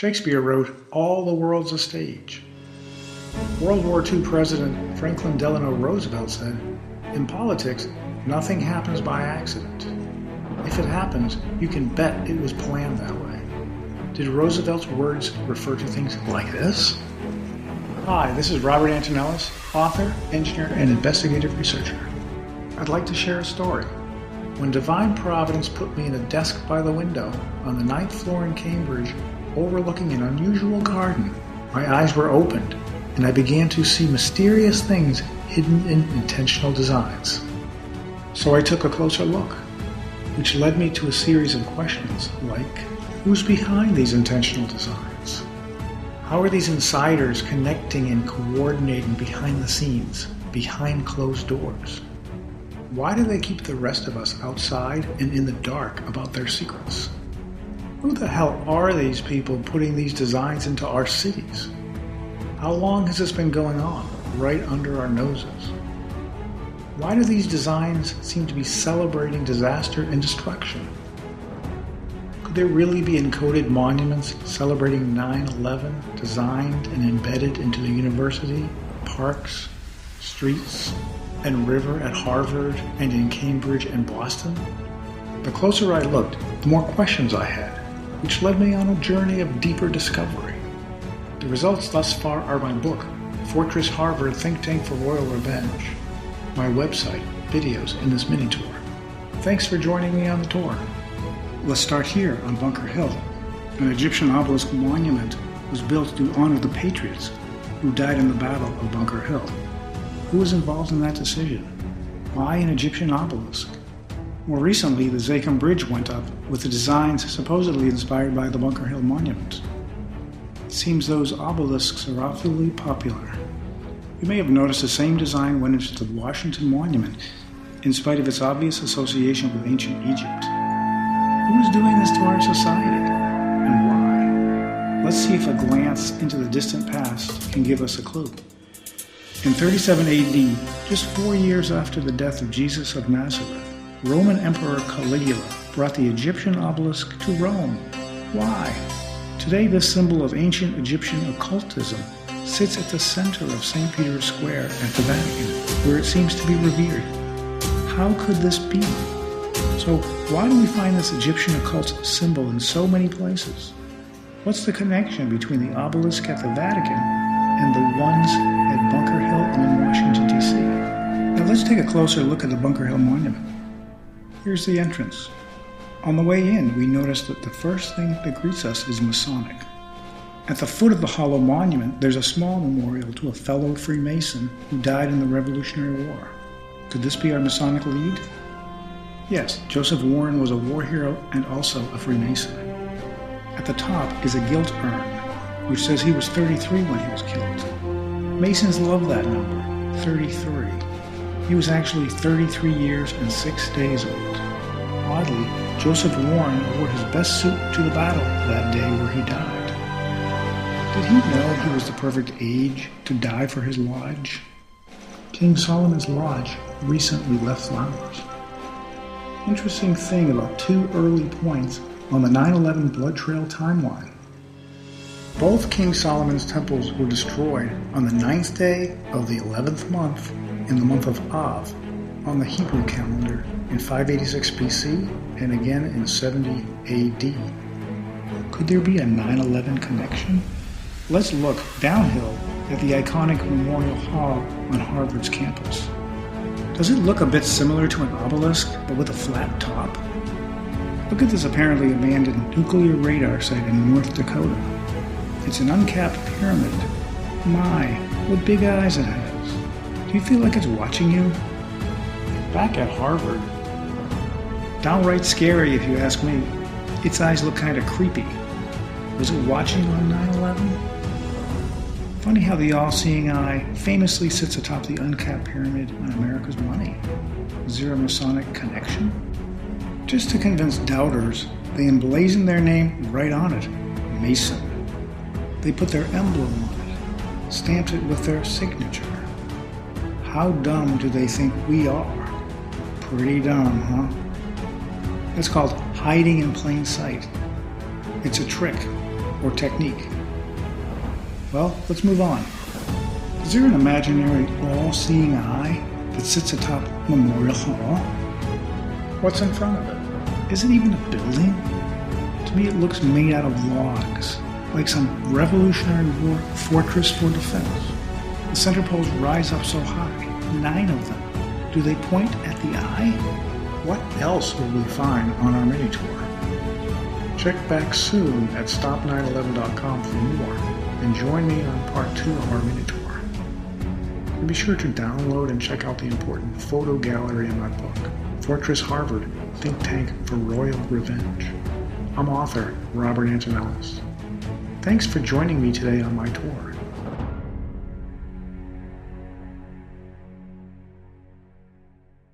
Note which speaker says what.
Speaker 1: Shakespeare wrote, "All the world's a stage." World War II President Franklin Delano Roosevelt said, "In politics, nothing happens by accident. If it happens, you can bet it was planned that way." Did Roosevelt's words refer to things like this? Hi, this is Robert Antonellis, author, engineer, and investigative researcher. I'd like to share a story. When divine providence put me in a desk by the window on the 9th floor in Cambridge, overlooking an unusual garden, my eyes were opened, and I began to see mysterious things hidden in intentional designs. So I took a closer look, which led me to a series of questions like, who's behind these intentional designs? How are these insiders connecting and coordinating behind the scenes, behind closed doors? Why do they keep the rest of us outside and in the dark about their secrets? Who the hell are these people putting these designs into our cities? How long has this been going on, right under our noses? Why do these designs seem to be celebrating disaster and destruction? Could there really be encoded monuments celebrating 9/11 designed and embedded into the university, parks, streets, and river at Harvard and in Cambridge and Boston? The closer I looked, the more questions I had, which led me on a journey of deeper discovery. The results thus far are my book, Fortress Harvard Think Tank for Royal Revenge, my website, videos, and this mini-tour. Thanks for joining me on the tour. Let's start here on Bunker Hill. An Egyptian obelisk monument was built to honor the patriots who died in the Battle of Bunker Hill. Who was involved in that decision? Why an Egyptian obelisk? More recently, the Zakum Bridge went up with the designs supposedly inspired by the Bunker Hill monument. It seems those obelisks are awfully popular. You may have noticed the same design went into the Washington Monument, in spite of its obvious association with ancient Egypt. Who is doing this to our society, and why? Let's see if a glance into the distant past can give us a clue. In 37 AD, just 4 years after the death of Jesus of Nazareth, Roman Emperor Caligula brought the Egyptian obelisk to Rome. Why? Today, this symbol of ancient Egyptian occultism sits at the center of St. Peter's Square at the Vatican, where it seems to be revered. How could this be? So why do we find this Egyptian occult symbol in so many places? What's the connection between the obelisk at the Vatican and the ones at Bunker Hill and in Washington, D.C.? Now let's take a closer look at the Bunker Hill Monument. Here's the entrance. On the way in, we notice that the first thing that greets us is Masonic. At the foot of the hollow monument, there's a small memorial to a fellow Freemason who died in the Revolutionary War. Could this be our Masonic lead? Yes, Joseph Warren was a war hero and also a Freemason. At the top is a gilt urn, which says he was 33 when he was killed. Masons love that number, 33. He was actually 33 years and 6 days old. Oddly, Joseph Warren wore his best suit to the battle that day where he died. Did he know he was the perfect age to die for his lodge? King Solomon's lodge recently left flowers. Interesting thing about two early points on the 9/11 blood trail timeline. Both King Solomon's temples were destroyed on the 9th day of the 11th month in the month of Av on the Hebrew calendar in 586 BC and again in 70 AD. Could there be a 9/11 connection? Let's look downhill at the iconic Memorial Hall on Harvard's campus. Does it look a bit similar to an obelisk, but with a flat top? Look at this apparently abandoned nuclear radar site in North Dakota. It's an uncapped pyramid. My, what big eyes it has. Do you feel like it's watching you? Back at Harvard. Downright scary if you ask me. Its eyes look kind of creepy. Was it watching on 9/11? Funny how the all-seeing eye famously sits atop the uncapped pyramid on America's money. Is there a Masonic connection? Just to convince doubters, they emblazoned their name right on it, Mason. They put their emblem on it, stamped it with their signature. How dumb do they think we are? Pretty dumb, huh? It's called hiding in plain sight. It's a trick. or technique? Well, let's move on. Is there an imaginary all-seeing eye that sits atop Memorial Hall? What's in front of it? Is it even a building? To me, it looks made out of logs, like some Revolutionary War fortress for defense. The center poles rise up so high, 9 of them. Do they point at the eye? What else will we find on our mini-tour? Check back soon at stop911.com for more, and join me on part 2 of our mini-tour. And be sure to download and check out the important photo gallery in my book, Fortress Harvard, Think Tank for Royal Revenge. I'm author Robert Antonellis. Thanks for joining me today on my tour.